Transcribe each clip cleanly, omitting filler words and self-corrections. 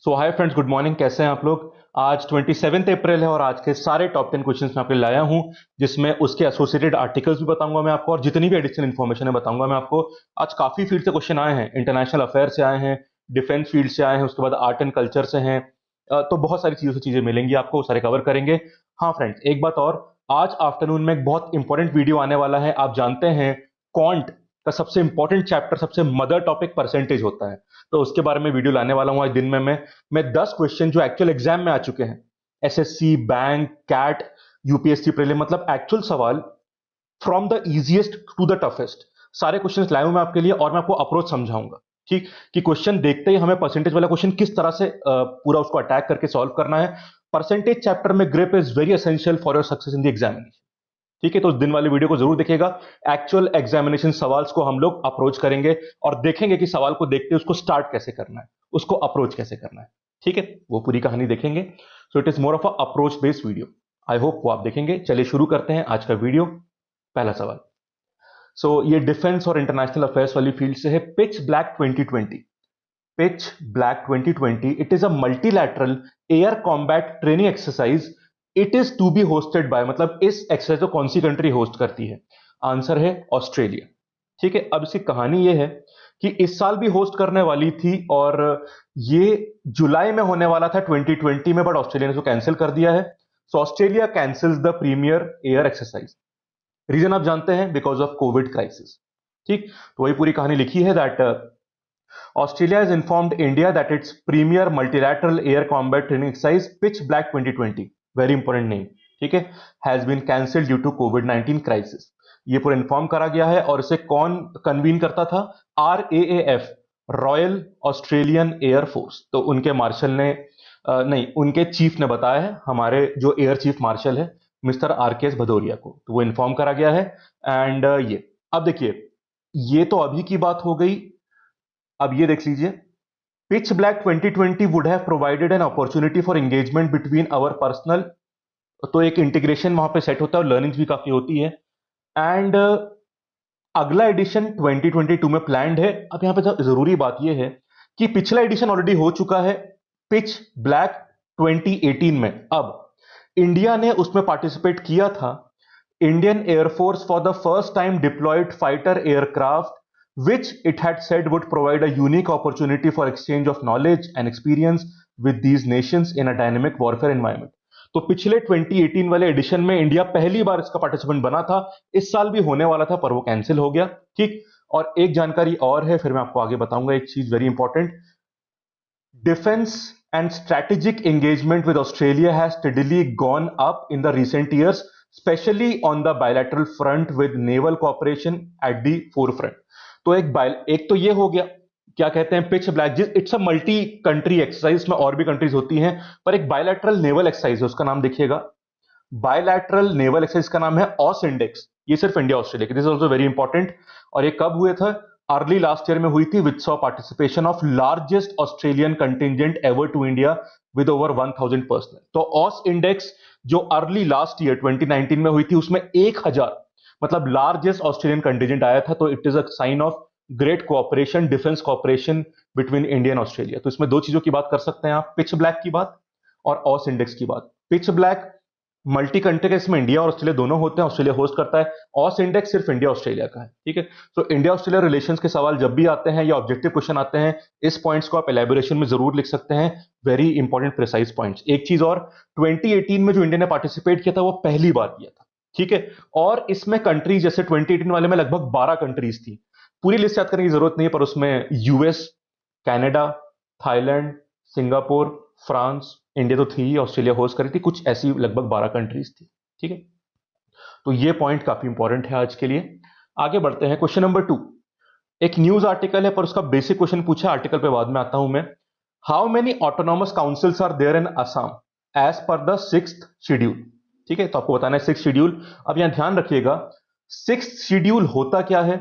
सो hi friends, good morning. कैसे हैं आप लोग? आज 27 अप्रैल है और आज के सारे टॉप 10 क्वेश्चंस मैं आपके लिए लाया हूं, जिसमें उसके एसोसिएटेड आर्टिकल्स भी बताऊंगा मैं आपको और जितनी भी एडिशनल इन्फॉर्मेशन है बताऊंगा मैं आपको। आज काफी फील्ड से क्वेश्चन आए हैं, इंटरनेशनल अफेयर से आए हैं, डिफेंस फील्ड से आए हैं, उसके बाद आर्ट एंड कल्चर से हैं। तो बहुत सारी चीजों से चीजें मिलेंगी आपको, वो सारे कवर करेंगे। हाँ फ्रेंड्स, एक बात और, आज आफ्टरनून में एक बहुत इंपॉर्टेंट वीडियो आने वाला है। आप जानते हैं क्वांट का सबसे इंपॉर्टेंट चैप्टर, सबसे मदर टॉपिक परसेंटेज होता है। तो उसके बारे में वीडियो लाने वाला हूं आज दिन में मैं 10 क्वेश्चन जो एक्चुअल एग्जाम में आ चुके हैं, SSC, bank, CAT, UPSC prelim, मतलब एक्चुअल सवाल from the easiest to the toughest, सारे क्वेश्चंस लाया हूं मैं आपके लिए और मैं आपको अप्रोच समझाऊंगा। ठीक, कि क्वेश्चन देखते ही हमें परसेंटेज वाला क्वेश्चन किस तरह से पूरा उसको अटैक करके सॉल्व करना है। परसेंटेज चैप्टर में grip is very essential for your success in the examination. ठीक है, तो उस दिन वाली वीडियो को जरूर देखिएगा। एक्चुअल एग्जामिनेशन सवाल्स को हम लोग अप्रोच करेंगे और देखेंगे कि सवाल को देखते उसको स्टार्ट कैसे करना है, उसको अप्रोच कैसे करना है। ठीक है, वो पूरी कहानी देखेंगे। So it is more of a approach based video. I hope वो आप देखेंगे। चलिए शुरू करते हैं आज का वीडियो। पहला सवाल, ये डिफेंस और इंटरनेशनल अफेयर्स वाली फील्ड से है। Pitch Black 2020, Pitch Black 2020, it is a multilateral air combat training exercise. It is to be hosted by, मतलब इस एक्सरसाइज को कौन सी कंट्री होस्ट करती है? आंसर है ऑस्ट्रेलिया। ठीक है, अब इसकी कहानी ये है कि इस साल भी होस्ट करने वाली थी और ये जुलाई में होने वाला था 2020 में, बट ऑस्ट्रेलिया ने इसको कैंसिल कर दिया है। So Australia cancels the premier air exercise. Reason आप जानते हैं, बिकॉज ऑफ कोविड क्राइसिस। ठीक, तो वही पूरी कहानी लिखी है that Australia has informed India that its premier multilateral air combat training exercise Pitch Black 2020, very important name, ठीक है, has been cancelled due to COVID-19 crisis। ये पूरा इन्फॉर्म करा गया है और इसे कौन कन्वीन करता था? RAAF, royal Australian air force. तो उनके मार्शल ने नहीं, उनके चीफ ने बताया है, हमारे जो एयर चीफ मार्शल है मिस्टर RKS भदौरिया को, तो वो इन्फॉर्म करा गया है। एंड ये, अब देखिए, ये तो अभी की बात हो गई। अब ये देख लीजिए, Pitch Black 2020 would have provided an opportunity for engagement between our personnel, तो एक इंटीग्रेशन वहां पे सेट होता है और लर्निंग्स भी काफी होती है। एंड अगला एडिशन 2022 में प्लान्ड है। अब यहां पे जरूरी बात यह है कि पिछला एडिशन ऑलरेडी हो चुका है, पिच ब्लैक 2018 में। अब इंडिया ने उसमें पार्टिसिपेट किया था। Indian air force for the first time deployed fighter aircraft which it had said would provide a unique opportunity for exchange of knowledge and experience with these nations in a dynamic warfare environment। तो पिछले 2018 वाले addition में India पहली बार इसका participant बना था। इस साल भी होने वाला था पर वो कैंसिल हो गया। ठीक, और एक जानकारी और है, फिर मैं आपको आगे बताऊंगा एक चीज very important. Defence and strategic engagement with Australia has steadily gone up in the recent years, especially on the bilateral front with naval cooperation at the forefront। तो एक तो ये हो गया, क्या कहते हैं, पिच ब्लैक, जिस it's a multi country exercise में और भी कंट्रीज होती हैं, पर एक बायलैटरल नेवल एक्सरसाइज है, उसका नाम देखिएगा, बायलैटरल नेवल एक्सरसाइज का नाम है ऑस इंडेक्स। ये सिर्फ इंडिया ऑस्ट्रेलिया की, this is also very important. और ये कब हुए थे? अर्ली लास्ट ईयर में हुई थी, which saw participation of largest Australian contingent ever to India with over 1000 personnel. तो ऑस इंडेक्स जो अर्ली लास्ट ईयर 2019 में हुई थी, उसमें 1000, मतलब लार्जेस्ट ऑस्ट्रेलियन कंटिजेंट आया था। तो it is a sign of great cooperation, defence cooperation between India and Australia. तो इसमें दो चीजों की बात कर सकते हैं आप, पिच ब्लैक की बात और ऑस इंडेक्स की बात। पिच ब्लैक मल्टी कंट्री का, इसमें इंडिया और ऑस्ट्रेलिया दोनों होते हैं, ऑस्ट्रेलिया होस्ट करता है। ऑस इंडेक्स सिर्फ इंडिया ऑस्ट्रेलिया का है। ठीक है, तो इंडिया ऑस्ट्रेलिया रिलेशंस के सवाल जब भी आते हैं या ऑब्जेक्टिव क्वेश्चन आते हैं, इस पॉइंट्स को आप एलैबोरेशन में जरूर लिख सकते हैं। Very important precise points. एक चीज और, 2018 में जो इंडिया ने पार्टिसिपेट किया था वो पहली बार किया था। ठीक है, और इसमें कंट्रीज जैसे 2018 वाले में लगभग 12 कंट्रीज थी। पूरी लिस्ट याद करने की जरूरत नहीं है, पर उसमें US, Canada, Thailand, Singapore, France, India तो थी, ऑस्ट्रेलिया होस्ट करी थी, कुछ ऐसी लगभग 12 कंट्रीज थी। ठीक है, तो ये पॉइंट काफी इंपॉर्टेंट है आज के लिए। आगे बढ़ते हैं, क्वेश्चन नंबर 2। एक न्यूज आर्टिकल है पर उसका बेसिक क्वेश्चन पूछा, आर्टिकल पे बाद में आता हूं मैं। How many autonomous councils are there in Assam as per the 6th schedule? ठीक है, तो आपको बताना है 6th शेड्यूल। अब यहां ध्यान रखिएगा, 6th शेड्यूल होता क्या है?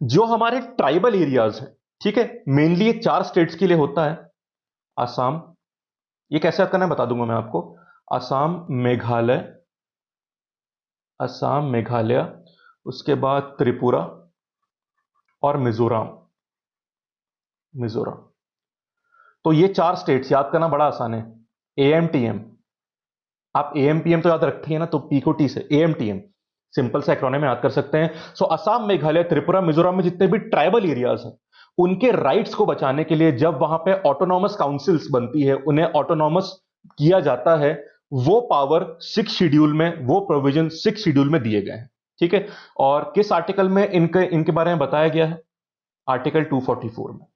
जो हमारे ट्राइबल एरियाज हैं, ठीक है, मेनली ये 4 स्टेट्स के लिए होता है। असम, ये कैसे याद करना है बता दूंगा मैं आपको। असम, मेघालय, असम मेघालय, उसके बाद त्रिपुरा और मिजोरम, मिजोरम। तो ये 4 स्टेट्स याद करना बड़ा आसान है। एएमटीएम, आप एएमपीएम तो याद रखती है ना, तो पी को टी से एएमटीएम, सिंपल से एक्रोनिम में याद कर सकते हैं। सो असम, मेघालय, त्रिपुरा, मिजोरम में जितने भी ट्राइबल एरियाज हैं, उनके राइट्स को बचाने के लिए जब वहां पे ऑटोनॉमस काउंसिल्स बनती है, उन्हें ऑटोनॉमस किया जाता है, वो पावर 6 शेड्यूल में, वो प्रोविजन 6 शेड्यूल में दिए गए हैं। ठीक है, और किस आर्टिकल में इनके इनके बारे में बताया गया है? आर्टिकल 244 में।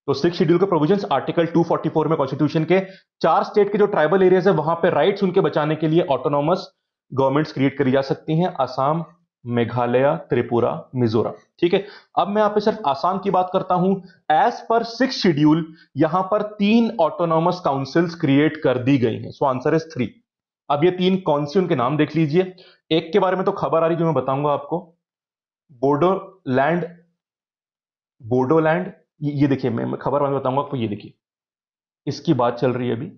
तो 6 शेड्यूल के प्रोविजंस आर्टिकल 244 में कॉन्स्टिट्यूशन के 4 स्टेट के जो ट्राइबल एरियाज है वहां पे राइट्स उनके बचाने के लिए ऑटोनॉमस गवर्नमेंट्स क्रिएट करी जा सकती हैं, असम, मेघालय, त्रिपुरा, मिजोरम। ठीक है, अब मैं यहाँ पे सिर्फ आसाम की बात करता हूं। एज पर 6 शेड्यूल यहां पर 3 ऑटोनॉमस काउंसिल्स क्रिएट कर दी गई हैं। So answer is 3। अब ये 3 कौन सी, उनके नाम देख लीजिए। एक के बारे में तो खबर आ रही जो मैं बताऊंगा आपको, बोडोलैंड। बोडोलैंड, ये देखिए, मैं खबर में बताऊंगा आपको, ये देखिए, इसकी बात चल रही है अभी।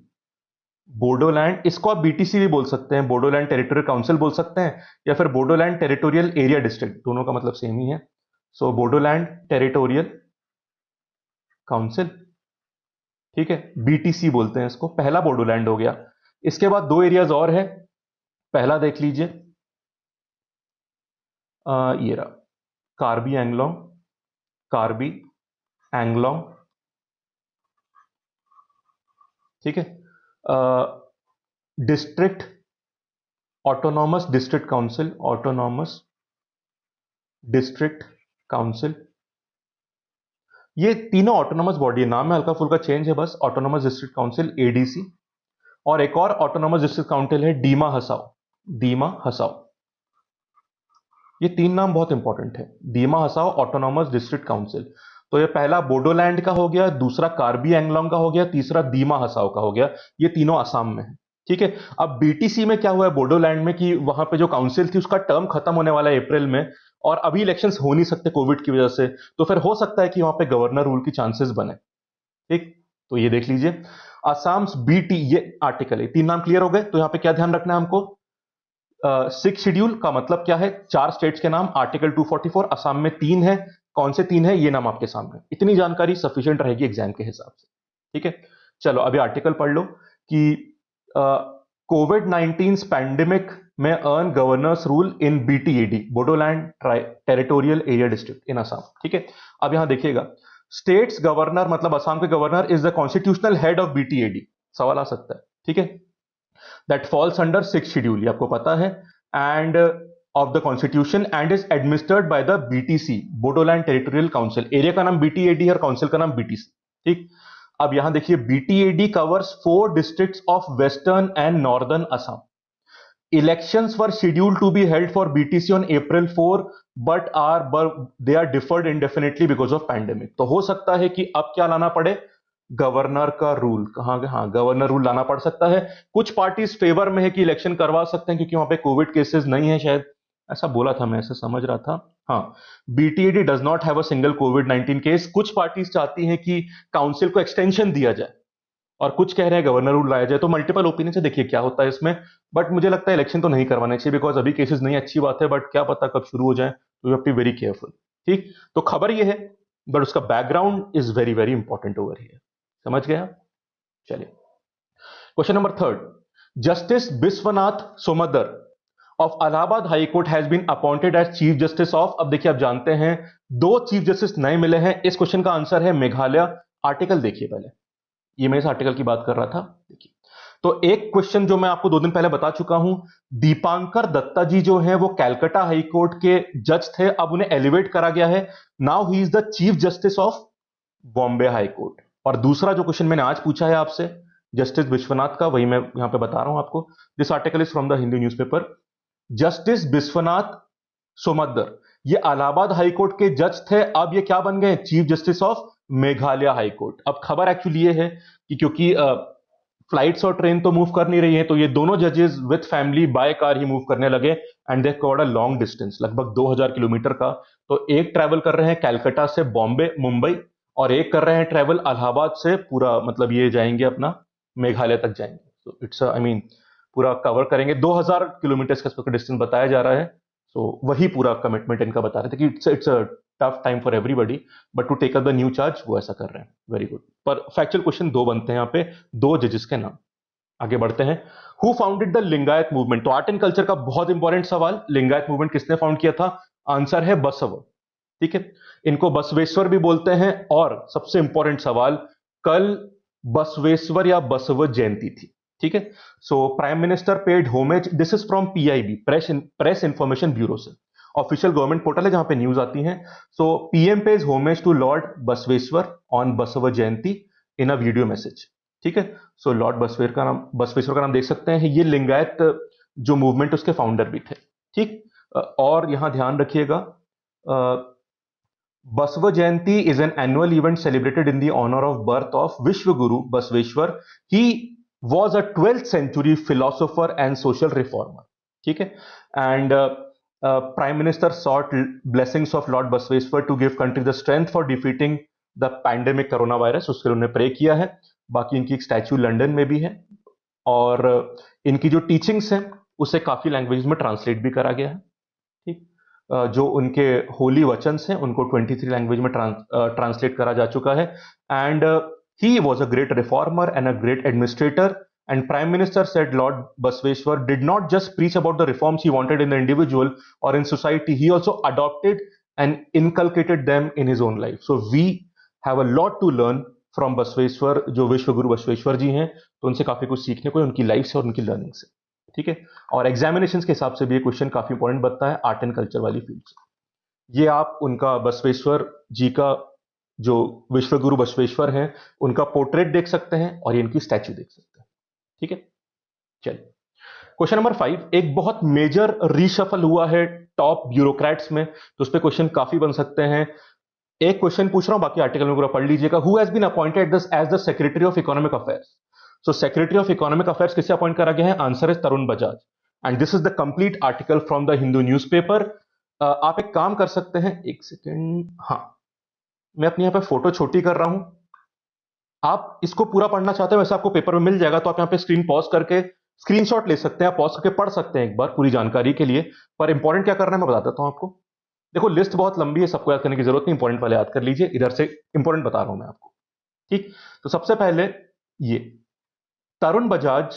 बोडोलैंड, इसको आप बीटीसी भी बोल सकते हैं, बोडोलैंड टेरिटोरियल काउंसिल बोल सकते हैं, या फिर बोडोलैंड टेरिटोरियल एरिया डिस्ट्रिक्ट, दोनों का मतलब सेम ही है। सो बोडोलैंड टेरिटोरियल काउंसिल, ठीक है, बीटीसी बोलते हैं इसको। पहला बोडोलैंड हो गया। इसके बाद 2 एरियाज और है। पहला देख लीजिए, ये रहा, कार्बी एंगलोंग। कार्बी एंगलोंग, ठीक है, district autonomous district council, autonomous district council. ये तीनों ऑटोनॉमस बॉडी है, नाम में हल्का फुल्का चेंज है बस। Autonomous district council, ADC. और एक और ऑटोनॉमस डिस्ट्रिक्ट काउंसिल है, डीमा हसाओ। डीमा हसाओ, ये 3 नाम बहुत इंपॉर्टेंट है। डीमा हसाओ ऑटोनॉमस डिस्ट्रिक्ट काउंसिल। तो ये पहला बोडोलैंड का हो गया, दूसरा कार्बी एंगलोंग का हो गया, तीसरा डीमा हसाओ का हो गया। ये तीनों असम में है। ठीक है, अब बीटीसी में क्या हुआ है बोडोलैंड में, कि वहां पे जो काउंसिल थी उसका टर्म खत्म होने वाला है अप्रैल में, और अभी इलेक्शंस हो नहीं सकते कोविड की वजह से। तो फिर हो सकता है कि वहां पे गवर्नर रूल की चांसेस बने। ठीक, तो ये देख लीजिए, असम बीटी, ये आर्टिकल है। 3 नाम क्लियर हो गए। तो यहां पे क्या ध्यान रखना है हमको? 6 शेड्यूल का मतलब क्या है? 4 स्टेट्स के नाम, आर्टिकल 244, असम में 3 है। कौन से 3 है, ये नाम आपके सामने। इतनी जानकारी सफिशिएंट रहेगी एग्जाम के हिसाब से। ठीक है, चलो अभी आर्टिकल पढ़ लो कि कोविड 19 पैंडेमिक में earn governors rule in BTAD, Bodoland territorial area district in Assam. ठीक है, अब यहां देखिएगा, स्टेट्स गवर्नर मतलब असम के governor is the constitutional head of BTAD. सवाल आ सकता है, ठीक है, दैट फॉल्स अंडर 6 शेड्यूल, ये आपको पता है, end of the constitution, and is administered by the BTC, Bodoland territorial council. Area का नाम बीटीएडी और काउंसिल का नाम बीटीसी। ठीक, अब यहां देखिए, BTAD covers 4 districts of western and northern Assam. Elections were scheduled to be held for BTC on April 4, but they are deferred indefinitely because of pandemic। तो हो सकता है कि अब क्या लाना पड़े? गवर्नर का रूल। कहां गया? हाँ, गवर्नर रूल लाना पड़ सकता है। कुछ पार्टीज फेवर में है कि इलेक्शन करवा सकते हैं क्योंकि वहां पे कोविड केसेस नहीं है, शायद ऐसा बोला था, मैं ऐसा समझ रहा था। हाँ, BTAD does not have a single Covid 19 case. कुछ पार्टीज चाहती हैं कि काउंसिल को एक्सटेंशन दिया जाए, और कुछ कह रहे हैं गवर्नर रूल लाया जाए। तो मल्टीपल ओपिनियन से देखिए क्या होता है इसमें। बट मुझे लगता है इलेक्शन तो नहीं करवाने चाहिए, बिकॉज अभी केसेस नहीं, अच्छी बात है, बट क्या पता कब शुरू हो जाए। तो you have to be very careful. ठीक, तो खबर ये है, बट उसका background is very very important over here. समझ गया? चलिए, question number 3। Justice Vishwanath Somaddar of Allahabad high court has been appointed as chief justice of. अब देखिए, आप जानते हैं 2 चीफ जस्टिस नए मिले हैं। इस क्वेश्चन का आंसर है मेघालय। आर्टिकल देखिए पहले, ये मैं इस आर्टिकल की बात कर रहा था। देखिए, तो एक क्वेश्चन जो मैं आपको 2 दिन पहले बता चुका हूं, दीपांकर दत्ता जी जो हैं वो कैलकाटा हाई कोर्ट के जज थे, अब उन्हें एलिवेट करा गया है। Now he is the chief justice of Bombay high court. और दूसरा जो क्वेश्चन मैंने आज पूछा है आपसे, जस्टिस विश्वनाथ का, वही मैं यहां पे बता रहा हूं आपको। This article is from the Hindu newspaper. Justice Vishwanath Somaddar, ये इलाहाबाद हाई कोर्ट के जज थे, अब ये क्या बन गए? Chief justice of Meghalaya high court. अब खबर एक्चुअली ये है कि क्योंकि फ्लाइट्स और ट्रेन तो मूव कर नहीं रही है, तो ये दोनों जजेस with family by car he move करने लगे, and they covered a long distance, लगभग 2000 किलोमीटर का। तो एक ट्रैवल कर रहे हैं कैलकाटा से बॉम्बे मुंबई, और एक कर रहे हैं ट्रैवल इलाहाबाद से पूरा, मतलब ये जाएंगे अपना मेघालय तक जाएंगे। तो इट्स आई मीन पूरा कवर करेंगे। 2000 किलोमीटर का डिस्टेंस बताया जा रहा है। तो वही पूरा कमिटमेंट इनका बता रहे थे कि it's tough time for everybody, but to take up the new charge वो ऐसा कर रहे हैं। Very good. पर फैक्चुअल क्वेश्चन दो बनते हैं यहाँ पे, दो जजेस के नाम। आगे बढ़ते हैं। Who founded the Lingayat movement? तो आर्ट एंड कल्चर का बहुत इंपॉर्टेंट सवाल, लिंगायत मूवमेंट किसने फाउंड किया था? आंसर है बसव। ठीक है, इनको बसवेश्वर भी बोलते हैं। और सबसे इंपॉर्टेंट सवाल, कल बसवेश्वर या बसव जयंती थी। ठीक है, so prime minister paid homage, this is from PIB, press information bureau से, ऑफिशियल गवर्नमेंट पोर्टल है जहां पे न्यूज आती हैं। So PM paid homage to lord Basaveshwar on Basava Jayanti in a video message. ठीक है, सो लॉर्ड बसवेश्वर का नाम देख सकते हैं। ये लिंगायत जो मूवमेंट उसके फाउंडर भी थे। ठीक, और यहां ध्यान रखिएगा, बसव जयंती is an annual event celebrated in the honor of birth of Vishwaguru Basveshwar. He was a 12th century philosopher and social reformer. ठीक है, and Prime Minister sought blessings of Lord Basveshwar to give country the strength for defeating the pandemic coronavirus. उसके लिए उन्होंने pray किया है। बाकी इनकी एक स्टैच्यू लंदन में भी है, और इनकी जो टीचिंग्स हैं उसे काफी लैंग्वेज में ट्रांसलेट भी करा गया है। ठीक, जो उनके होली वचन्स हैं उनको 23 लैंग्वेज में ट्रांसलेट करा जा चुका है। And he was a great reformer and a great administrator, and prime minister said lord Basaveshwar did not just preach about the reforms he wanted in the individual और in society, he also adopted and inculcated them in his own life. So we have a lot to learn from Basaveshwar, जो विश्वगुरु बसवेश्वर जी हैं, तो उनसे काफी कुछ सीखने को उनकी लाइफ से और उनकी लर्निंग से। ठीक है, और एग्जामिनेशन के हिसाब से भी ये क्वेश्चन काफी इंपॉर्टेंट बनता है आर्ट एंड कल्चर वाली फील्ड से। ये आप उनका बसवेश्वर जी का, जो विश्वगुरु बसवेश्वर हैं, उनका पोर्ट्रेट देख सकते हैं और ये इनकी स्टैच्यू देख सकते हैं। ठीक है, चलिए क्वेश्चन नंबर 5। एक बहुत मेजर रीशफल हुआ है टॉप ब्यूरोक्रेट्स में, तो उस पर क्वेश्चन काफी बन सकते हैं। एक क्वेश्चन पूछ रहा हूं, बाकी आर्टिकल में पूरा पढ़ लीजिएगा। Who has been appointed as the secretary of economic affairs? So secretary of economic affairs किसे अपॉइंट करा गया है? Answer is Tarun Bajaj, and this is the complete article from the Hindu newspaper. आप एक काम कर सकते हैं, एक सेकेंड, हाँ मैं अपनी यहाँ पे फोटो छोटी कर रहा हूं। आप इसको पूरा पढ़ना चाहते हैं, वैसे आपको पेपर में मिल जाएगा, तो आप यहाँ पे स्क्रीन पॉज करके स्क्रीनशॉट ले सकते हैं, आप पॉज करके पढ़ सकते हैं एक बार पूरी जानकारी के लिए। पर इंपॉर्टेंट क्या करना है मैं बता देता हूं आपको। देखो लिस्ट बहुत लंबी है, सबको याद करने की जरूरत नहीं, इंपॉर्टेंट वाले याद कर लीजिए। इधर से इंपॉर्टेंट बता रहा हूं मैं आपको। ठीक, तो सबसे पहले ये Tarun Bajaj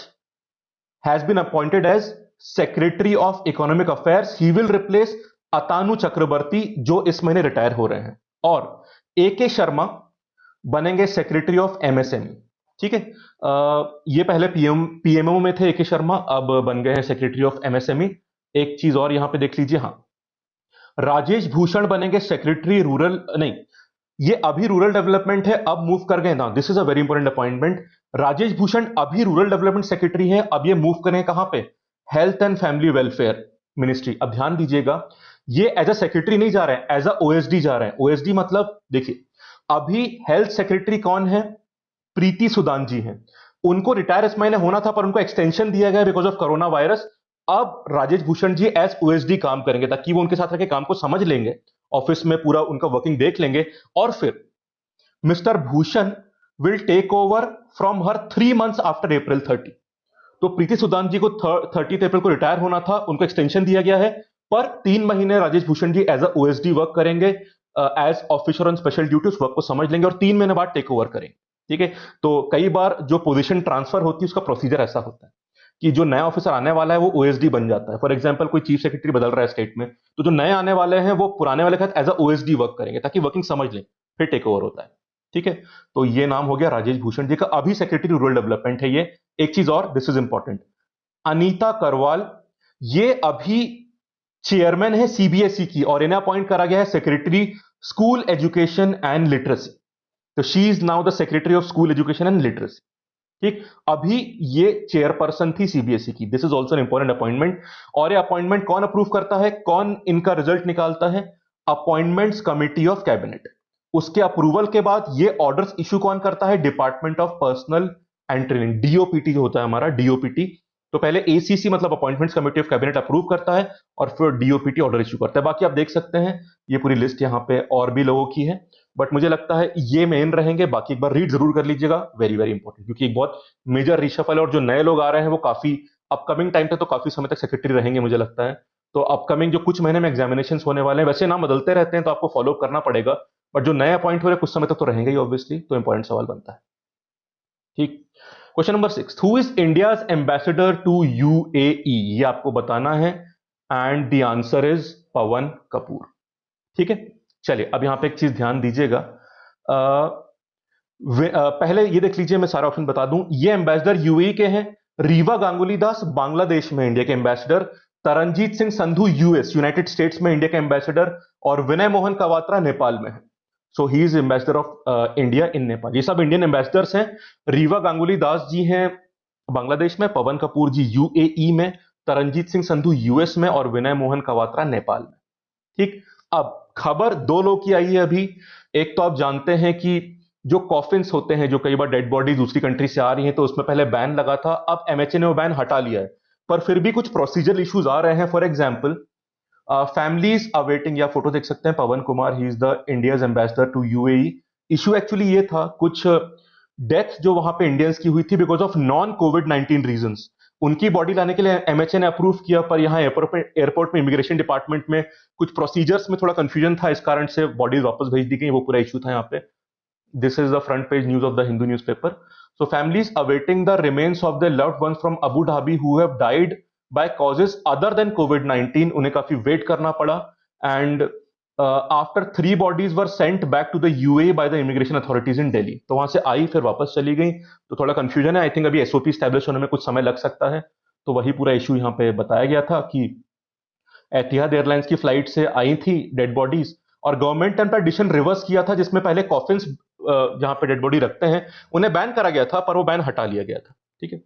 has been appointed as secretary of economic affairs. He will replace Atanu Chakraborty, जो इस महीने रिटायर हो रहे हैं। और ए के शर्मा बनेंगे सेक्रेटरी ऑफ एमएसएमई। ठीक है, ये पहले पीएमओ में थे ए के शर्मा, अब बन गए हैं सेक्रेटरी ऑफ एमएसएमई। एक चीज और यहां पे देख लीजिए, हाँ राजेश भूषण बनेंगे सेक्रेटरी रूरल, नहीं ये अभी रूरल डेवलपमेंट है, अब मूव कर गए ना, this is a very important appointment. Rajesh Bhushan अभी रूरल डेवलपमेंट सेक्रेटरी हैं, अब ये मूव करें कहां पे? Health and family welfare ministry. अब ध्यान दीजिएगा, ये एज अ सेक्रेटरी नहीं जा रहे हैं, एज अ ओएसडी जा रहे हैं। ओएसडी मतलब देखिए, अभी हेल्थ सेक्रेटरी कौन है? प्रीति सुदान जी हैं। उनको रिटायर इस महीने होना था, पर उनको एक्सटेंशन दिया गया बिकॉज ऑफ कोरोना वायरस। अब राजेश भूषण जी एज ओएसडी काम करेंगे, ताकि वो उनके साथ रह के काम को समझ लेंगे, ऑफिस में पूरा उनका वर्किंग देख लेंगे, और फिर mister Bhushan will take over from her 3 months after April 30। तो प्रीति सुदान जी को 30 अप्रैल को रिटायर होना था, उनको एक्सटेंशन दिया गया है, पर 3 महीने Rajesh Bhushan ji as a OSD work करेंगे, as officer on special duty, उस वर्क को समझ लेंगे और 3 महीने बाद टेक ओवर करेंगे। ठीक है, तो कई बार जो पोजीशन ट्रांसफर होती है उसका प्रोसीजर ऐसा होता है कि जो नया ऑफिसर आने वाला है वो ओएसडी बन जाता है। फॉर एग्जांपल कोई चीफ सेक्रेटरी बदल रहा है स्टेट में, तो जो नए आने वाले हैं वो पुराने वाले के साथ एज अ ओएसडी वर्क करेंगे, ताकि वर्किंग समझ लें, फिर टेक ओवर होता है। ठीक है, तो ये नाम हो गया राजेश भूषण जी का, अभी सेक्रेटरी रूरल डेवलपमेंट है ये। एक चीज और, this is important, Anita Karwal, ये अभी चेयरमैन है सीबीएसई की, और इन्हें अपॉइंट करा गया है secretary school education and literacy. तो she is now the secretary of school education and literacy. ठीक, अभी ये चेयरपर्सन थी सीबीएसई की। This is also an important appointment. और ये अपॉइंटमेंट कौन अप्रूव करता है, कौन इनका रिजल्ट निकालता है? Appointments committee of cabinet. उसके अप्रूवल के बाद ये ऑर्डर्स इशू कौन करता है? Department of personal and training, DOPT जो होता है हमारा, डीओपीटी। तो पहले एसीसी मतलब appointments committee of cabinet approve करता है, और फिर डीओपीटी ऑर्डर इशू करता है। बाकी आप देख सकते हैं ये पूरी लिस्ट यहाँ पे और भी लोगों की है, बट मुझे लगता है ये मेन रहेंगे। बाकी एक बार रीड जरूर कर लीजिएगा, वेरी वेरी इंपॉर्टेंट, क्योंकि एक बहुत मेजर रिशफल है, और जो नए लोग आ रहे हैं वो काफी अपकमिंग टाइम पे तो काफी समय तक सेक्रेटरी रहेंगे मुझे लगता है। तो अपकमिंग जो कुछ महीने में एग्जामिनेशन होने वाले हैं, वैसे नाम बदलते रहते हैं तो आपको फॉलो करना पड़ेगा, बट जो नए अपॉइंट हो रहे हैं कुछ समय तक तो रहेंगे ही ऑब्वियसली, तो इंपॉर्टेंट सवाल बनता है। ठीक। Question number 6, who is India's ambassador to UAE, ये आपको बताना है, and the answer is Pawan Kapoor. ठीक है, चलिए अब यहां पे एक चीज ध्यान दीजिएगा। पहले ये देख लीजिए, मैं सारा ऑप्शन बता दूं। ये एम्बेसडर यूएई के हैं, रीवा गांगुली दास बांग्लादेश में इंडिया के ambassador, Taranjit Singh Sandhu US United States में इंडिया के एम्बेसडर, और विनय मोहन कवात्रा नेपाल में है। So he is ambassador of India in Nepal. ये सब इंडियन एम्बेसडर्स हैं। रीवा गांगुली दास जी हैं बांग्लादेश में, पवन कपूर जी यूएई में, तरनजीत सिंह संधू यूएस में, और विनय मोहन कवात्रा नेपाल में। ठीक। अब खबर दो लोग की आई है अभी। एक तो आप जानते हैं कि जो कॉफिन्स होते हैं, जो कई बार डेड बॉडी दूसरी कंट्री से आ रही हैं, तो उसमें पहले बैन लगा था, अब एमएचए ने वो बैन हटा लिया है, पर फिर भी कुछ प्रोसीजर इश्यूज आ रहे हैं। फॉर एग्जाम्पल, फैमिलीज अवेटिंग, या फोटो देख सकते हैं, Pavan Kumar, he is the India's ambassador to UAE. Issue actually ये था, कुछ डेथ जो वहां पे इंडियंस की हुई थी because of non Covid 19 reasons, उनकी बॉडी लाने के लिए एमएचए ने अप्रूव किया, पर यहाँ एयरपोर्ट में इमिग्रेशन डिपार्टमेंट में कुछ प्रोसीजर्स में थोड़ा कंफ्यूजन था, इस कारण से बॉडीज वापस भेज दी गई। वो पूरा इशू था यहाँ पे। This is the front page news of the Hindu newspaper. So families awaiting the remains of the loved ones from Abu Dhabi who have died by causes other than covid 19, उन्हें काफी वेट करना पड़ा। And after 3 bodies were sent back to the UAE by the immigration authorities in Delhi. तो वहां से आई, फिर वापस चली गई, तो थोड़ा कंफ्यूजन है। आई थिंक अभी एसओपी स्टैब्लिश होने में कुछ समय लग सकता है, तो वही पूरा इशू यहाँ पे बताया गया था कि एतिहाद एयरलाइंस की फ्लाइट से आई थी डेड बॉडीज, और गवर्नमेंट ने अपना डिसीजन रिवर्स किया था, जिसमें पहले कॉफिन्स जहां पे डेड बॉडी रखते हैं उन्हें बैन करा गया था, पर वो बैन हटा लिया गया था। ठीक है,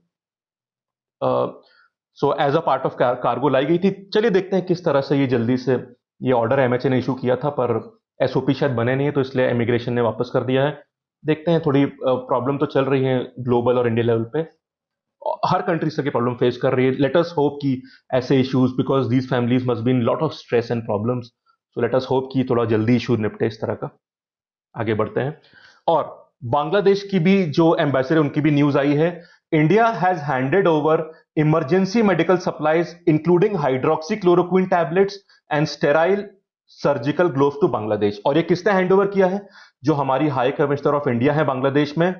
so as a part of cargo लाई गई थी। चलिए देखते हैं किस तरह से ये जल्दी से ये ऑर्डर एमएचए ने इशू किया था, पर एसओपी शायद बने नहीं है, तो इसलिए इमिग्रेशन ने वापस कर दिया है। देखते हैं, थोड़ी प्रॉब्लम तो चल रही है ग्लोबल और इंडिया लेवल पे, हर कंट्री से प्रॉब्लम फेस कर रही है। लेट अस होप कि ऐसे issues, because these families must be in lot of stress and problems, so let us hope कि थोड़ा जल्दी इशू निपटे इस तरह का। आगे बढ़ते हैं, और बांग्लादेश की भी जो एम्बेसडर उनकी भी न्यूज आई है। India has handed over emergency medical supplies including hydroxychloroquine tablets and sterile surgical gloves to Bangladesh. और ये किसने हैंड ओवर किया है? जो हमारी हाई कमिश्नर ऑफ इंडिया है बांग्लादेश में,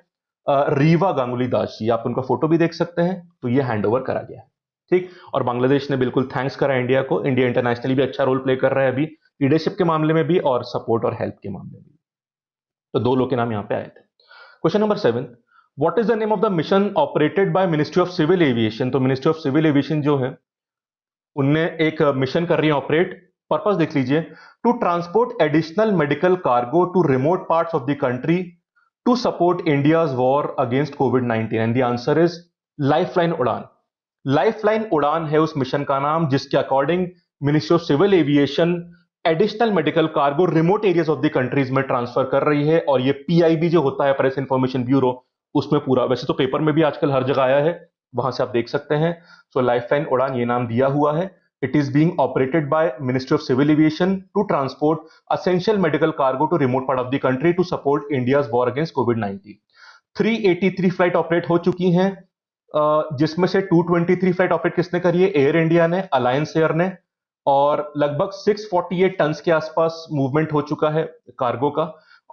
रीवा गांगुली दास जी, आप उनका फोटो भी देख सकते हैं। तो ये हैंड ओवर करा गया है। ठीक, और बांग्लादेश ने बिल्कुल थैंक्स करा इंडिया को। इंडिया इंटरनेशनली भी अच्छा रोल प्ले कर रहा है अभी, लीडरशिप के मामले में भी और सपोर्ट और हेल्प के मामले में भी। तो दो लोग के नाम यहां पे आए थे। Question number 7, what is the name of the mission operated by ministry of civil aviation? तो मिनिस्ट्री ऑफ सिविल एविएशन जो है, उनने एक मिशन कर रही है ऑपरेट। पर्पस देख लीजिए, to transport additional medical cargo to remote parts of the country to support India's war against COVID 19, and the answer is lifeline Udan. Lifeline Udan है उस मिशन का नाम, जिसके according ministry of civil aviation additional medical cargo remote areas of the countries में transfer कर रही है। और ये पीआईबी जो होता है, प्रेस इंफॉर्मेशन ब्यूरो, उसमें पूरा, वैसे तो पेपर में भी आजकल हर जगह आया है, वहां से आप देख सकते हैं। सो लाइफलाइन उड़ान ये नाम दिया हुआ है। It is being operated by ministry of civil aviation to transport essential medical cargo to remote part of the country to support India's war against COVID 19। 383 flight operate हो चुकी हैं, जिसमें से 223 फ्लाइट ऑपरेट किसने करी है? एयर इंडिया ने, alliance air ने। और लगभग 648 टन के आसपास मूवमेंट हो चुका है कार्गो का।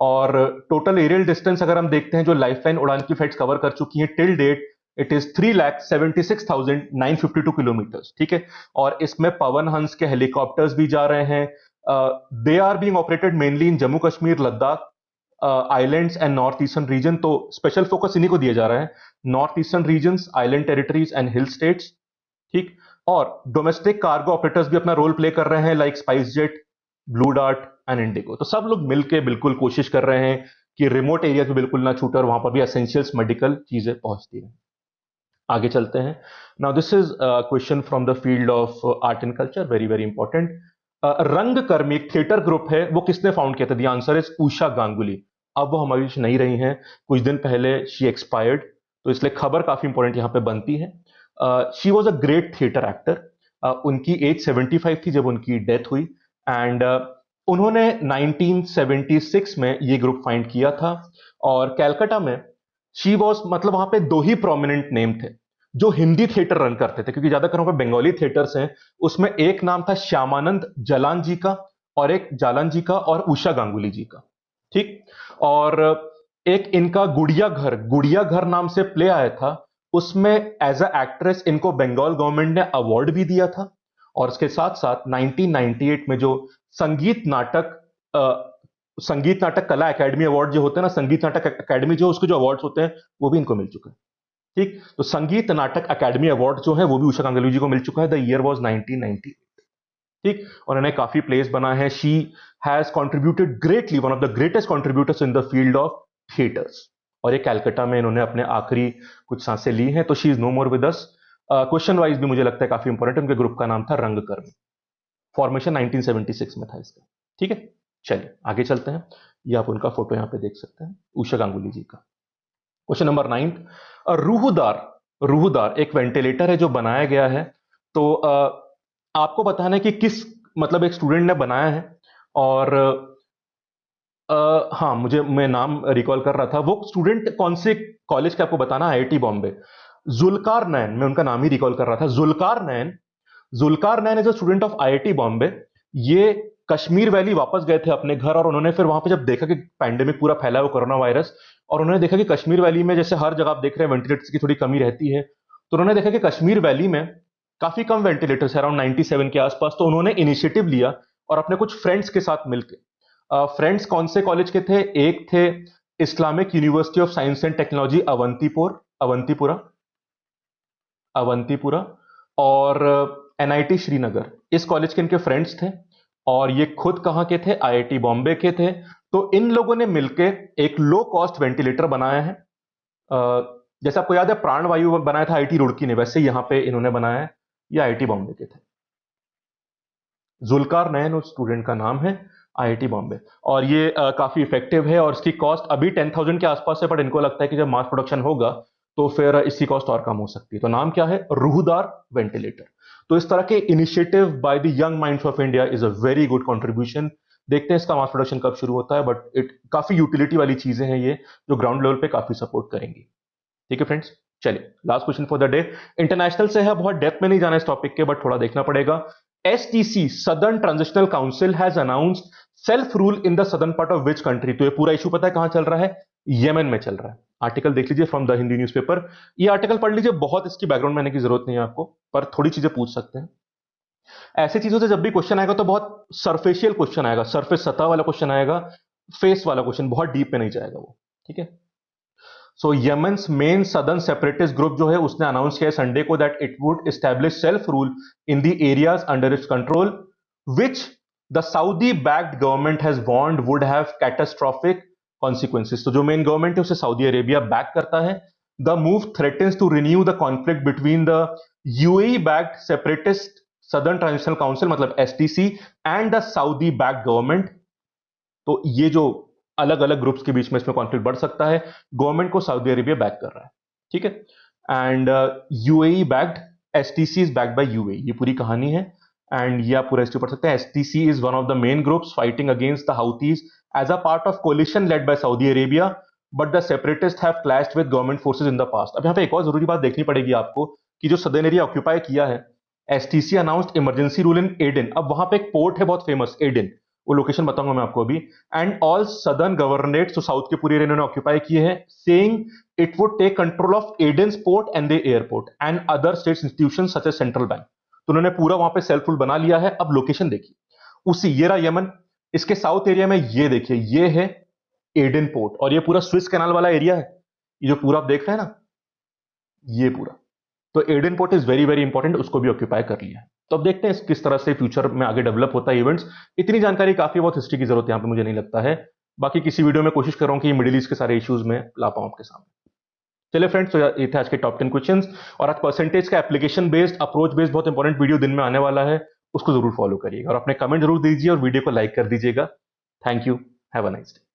और टोटल एरियल डिस्टेंस अगर हम देखते हैं, जो लाइफलाइन उड़ान की फ्लाइट्स कवर कर चुकी हैं till date, it is 3,76,952 kilometres. ठीक है, और इसमें पवन हंस के हेलीकॉप्टर्स भी जा रहे हैं। They are being operated mainly in Jammu Kashmir, Ladakh, islands and north eastern region. तो स्पेशल फोकस इन्हीं को दिया जा रहा है, north eastern region, island territories and hill states. ठीक, और डोमेस्टिक कार्गो ऑपरेटर्स भी अपना रोल प्ले कर रहे हैं, like spice jet, blue dart and Indigo. तो सब लोग मिलकर बिल्कुल कोशिश कर रहे हैं कि रिमोट एरिया भी बिल्कुल ना छूटे और वहां पर भी एसेंशियल्स मेडिकल चीजें पहुंचती हैं। आगे चलते हैं। Now this is question from the field of art and culture, very very important. रंगकर्मी एक थिएटर ग्रुप है, वो किसने फाउंड किया था? The answer is Usha Ganguly. अब वो हमारे बीच नहीं रही हैं, कुछ दिन पहले शी एक्सपायर्ड, तो इसलिए खबर काफी इंपॉर्टेंट यहां पे बनती है। She was a great theatre actor. उनकी एज 75 थी जब उनकी डेथ हुई, एंड उन्होंने 1976 में ये ग्रुप फाइंड किया था। और कैलकाटा में शी वॉज, मतलब वहां पे दो ही प्रोमिनेंट नेम थे। जो हिंदी थिएटर रन करते थे, क्योंकि ज्यादातर वहां पे बंगाली थिएटर्स हैं। उसमें एक नाम था श्यामानंद जालान जी का, और एक जालान जी का और उषा गांगुली जी का। ठीक। और एक इनका गुड़िया घर नाम से प्ले आया था, उसमें एज अ एक्ट्रेस इनको बंगाल गवर्नमेंट ने अवार्ड भी दिया था। और इसके साथ साथ 1998 में जो संगीत नाटक संगीत नाटक कला एकेडमी अवार्ड जो होते हैं ना, संगीत नाटक एकेडमी जो उसके जो अवार्ड्स होते हैं वो भी इनको मिल चुका है। ठीक। तो संगीत नाटक अकेडमी अवार्ड जो है वो भी उषा गांगुली जी को मिल चुका है। The year was 1990। ठीक। और इन्हें काफी प्लेस बना है। She has contributed greatly, one of the greatest contributors in the field of theatres. और ये कैलकाटा में इन्होंने अपने आखिरी कुछ सांसें ली हैं। तो she is no more with us. Question wise भी मुझे लगता है काफी इंपॉर्टेंट। उनके ग्रुप का नाम था रंगकर्मी। फॉर्मेशन 1976 में था इसका। ठीक है, चलिए आगे चलते हैं। ये आप उनका फोटो यहां पे देख सकते हैं, उषा गांगुली जी का। Question number 9। रूहदार रूहदार एक वेंटिलेटर है जो बनाया गया है। तो आपको बताना है कि किस, मतलब एक स्टूडेंट ने बनाया है। और हाँ, मैं नाम रिकॉल कर रहा था। वो स्टूडेंट कौन से कॉलेज का आपको बताना, आईआईटी बॉम्बे। जुल्कार नैन, मैं उनका नाम ही रिकॉल कर रहा था। Zulkar Nain is a student of IIT Bombay. ये कश्मीर वैली वापस गए थे अपने घर, और उन्होंने फिर वहां पे जब देखा कि पैंडेमिक पूरा फैला है, वो कोरोना वायरस, और उन्होंने देखा कि कश्मीर वैली में जैसे हर जगह आप देख रहे हैं वेंटिलेटर्स की थोड़ी कमी रहती है, तो उन्होंने देखा कि कश्मीर वैली में काफी कम वेंटिलेटर्स है, अराउंड 97 के आसपास। तो उन्होंने इनिशिएटिव लिया और अपने कुछ फ्रेंड्स के साथ मिलकर, फ्रेंड्स कौन से कॉलेज के थे, एक थे Islamic University of Science and Technology Awantipora Awantipora, और एनआईटी श्रीनगर। इस कॉलेज के इनके फ्रेंड्स थे, और ये खुद कहां के थे, आईआईटी बॉम्बे के थे। तो इन लोगों ने मिलकर एक लो कॉस्ट वेंटिलेटर बनाया है। जैसे आपको याद है प्राणवायु बनाया था आईआईटी रुड़की ने, वैसे यहां पे इन्होंने बनाया है। ये आईआईटी बॉम्बे के थे। जुल्कार नैन उस स्टूडेंट का नाम है, आईआईटी बॉम्बे। और ये काफी इफेक्टिव है, और इसकी कॉस्ट अभी 10,000 के आसपास है, बट इनको लगता है कि जब मास प्रोडक्शन होगा तो फिर इसकी कॉस्ट और कम हो सकती है। तो नाम क्या है, रूहदार वेंटिलेटर। तो इस तरह के initiative by the young minds of India is a very good contribution. देखते हैं इसका मास प्रोडक्शन कब शुरू होता है, बट इट काफी यूटिलिटी वाली चीजें हैं ये, जो ग्राउंड लेवल पे काफी सपोर्ट करेंगी। ठीक है फ्रेंड्स, चलिए last question for the day. International से है, बहुत डेप्थ में नहीं जाना इस टॉपिक के, बट थोड़ा देखना पड़ेगा। STC southern transitional council has announced self rule in the southern part of which country. तो ये पूरा इशू पता है कहां चल रहा है, यमन में चल रहा है। आर्टिकल देख लीजिए फ्रॉम द हिंदी न्यूज़पेपर। ये आर्टिकल पढ़ लीजिए, बहुत इसकी बैकग्राउंड में आने की जरूरत नहीं है आपको, पर थोड़ी चीजें पूछ सकते हैं। ऐसी चीजों से जब भी क्वेश्चन आएगा तो बहुत सरफेशियल क्वेश्चन आएगा, सरफेस सतह वाला क्वेश्चन आएगा, फेस वाला क्वेश्चन, बहुत डीप में नहीं जाएगा वो। ठीक है। सो यमन्स मेन सदर्न सेपरेटिस्ट ग्रुप जो है उसने अनाउंस किया संडे को that it would establish self rule in the areas under its control which the Saudi backed government has warned would have catastrophic consequences. तो जो मेन गवर्नमेंट है उसे Saudi Arabia back करता है। The move threatens to renew the conflict between the UAE backed separatist southern transitional council मतलब STC and the Saudi backed government. तो ये जो अलग अलग ग्रुप्स के बीच में इसमें कॉन्फ्लिक्ट बढ़ सकता है। गवर्नमेंट को सऊदी अरेबिया बैक कर रहा है। ठीक है। And UAE backed, STC is backed by UAE, ये पूरी कहानी है। एंड ये आप पूरा हिस्ट्री पढ़ सकते हैं। STC is one of the main groups fighting against the Houthis as a part of coalition led by Saudi Arabia, but the separatist have clashed with government forces in the past. अब यहाँ पे एक और जरूरी बात देखनी पड़ेगी आपको कि जो सदर्न एरिया ऑक्यूपाई किया है, STC announced emergency rule in Aden. अब वहां पे एक पोर्ट है बहुत फेमस, एडन, वो लोकेशन बताऊंगा मैं आपको अभी। एंड ऑल सदर्न गवर्नरेट्स, तो साउथ के पूरे एरिया इन्होंने ऑक्यूपाई किए हैं, saying it would take control of Aden's port and the airport and other states institutions such as central bank. तो उन्होंने पूरा वहां पे सेल्फ रूल बना लिया है। अब लोकेशन देखिए, उसी ये रहा यमन, इसके साउथ एरिया में ये देखिए, ये है एडन पोर्ट, और ये पूरा स्विस कैनाल वाला एरिया है, ये जो पूरा आप देख रहे हैं ना, ये पूरा। तो Aden port is very very important, उसको भी ऑक्यूपाई कर लिया है। तो अब देखते हैं किस तरह से फ्यूचर में आगे डेवलप होता है इवेंट्स। इतनी जानकारी काफी, बहुत हिस्ट्री की जरूरत यहां पे मुझे नहीं लगता है। बाकी किसी वीडियो में कोशिश कर रहा हूं कि मिडिल ईस्ट के सारे इश्यूज में ला पाऊं आपके सामने। चलिए फ्रेंड्स, तो ये थे आज के टॉप 10 क्वेश्चंस। और आज परसेंटेज का एप्लीकेशन बेस्ड, अप्रोच बेस्ड बहुत इंपॉर्टेंट वीडियो दिन में आने वाला है, उसको जरूर फॉलो करिएगा और अपने कमेंट जरूर दीजिए और वीडियो को लाइक कर दीजिएगा। Thank you, have a nice day.